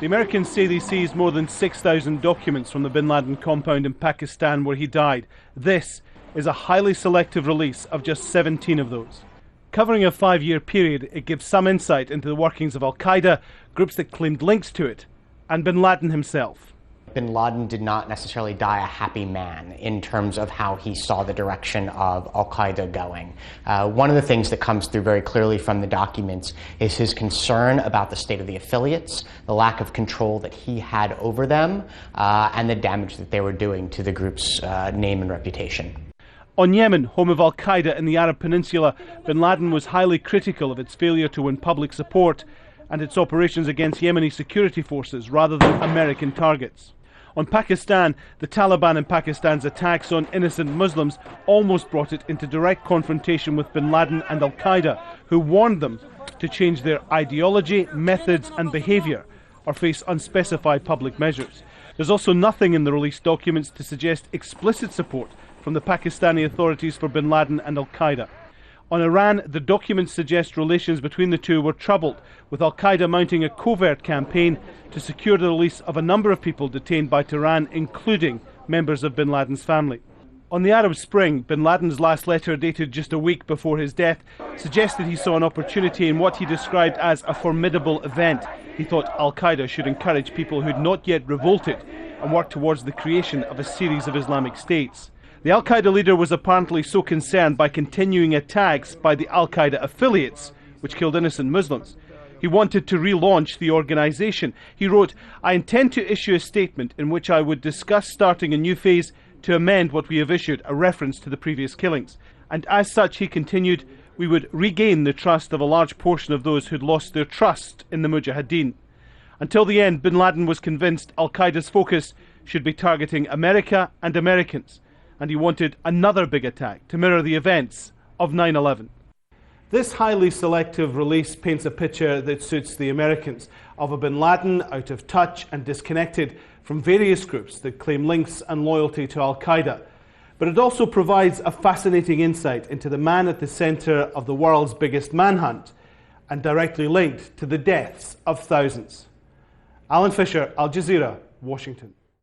The Americans say they seized more than 6,000 documents from the bin Laden compound in Pakistan where he died. This is a highly selective release of just 17 of those. Covering a 5-year period, it gives some insight into the workings of Al-Qaeda, groups that claimed links to it, and bin Laden himself. Bin Laden did not necessarily die a happy man in terms of how he saw the direction of Al-Qaeda going. One of the things that comes through very clearly from the documents is his concern about the state of the affiliates, the lack of control that he had over them, and the damage that they were doing to the group's name and reputation. On Yemen, home of Al-Qaeda in the Arab Peninsula, bin Laden was highly critical of its failure to win public support and its operations against Yemeni security forces rather than American targets. On Pakistan, the Taliban in Pakistan's attacks on innocent Muslims almost brought it into direct confrontation with bin Laden and Al-Qaeda, who warned them to change their ideology, methods and behaviour or face unspecified public measures. There's also nothing in the released documents to suggest explicit support from the Pakistani authorities for bin Laden and Al-Qaeda. On Iran, the documents suggest relations between the two were troubled, with Al-Qaeda mounting a covert campaign to secure the release of a number of people detained by Tehran, including members of bin Laden's family. On the Arab Spring, bin Laden's last letter, dated just a week before his death, suggested he saw an opportunity in what he described as a formidable event. He thought Al-Qaeda should encourage people who'd not yet revolted and work towards the creation of a series of Islamic states. The Al-Qaeda leader was apparently so concerned by continuing attacks by the Al-Qaeda affiliates, which killed innocent Muslims. He wanted to relaunch the organization. He wrote, "I intend to issue a statement in which I would discuss starting a new phase to amend what we have issued," a reference to the previous killings. And as such, he continued, "we would regain the trust of a large portion of those who'd lost their trust in the Mujahideen." Until the end, bin Laden was convinced Al-Qaeda's focus should be targeting America and Americans, and he wanted another big attack to mirror the events of 9/11. This highly selective release paints a picture that suits the Americans of a bin Laden out of touch and disconnected from various groups that claim links and loyalty to Al-Qaeda. But it also provides a fascinating insight into the man at the centre of the world's biggest manhunt and directly linked to the deaths of thousands. Alan Fisher, Al Jazeera, Washington.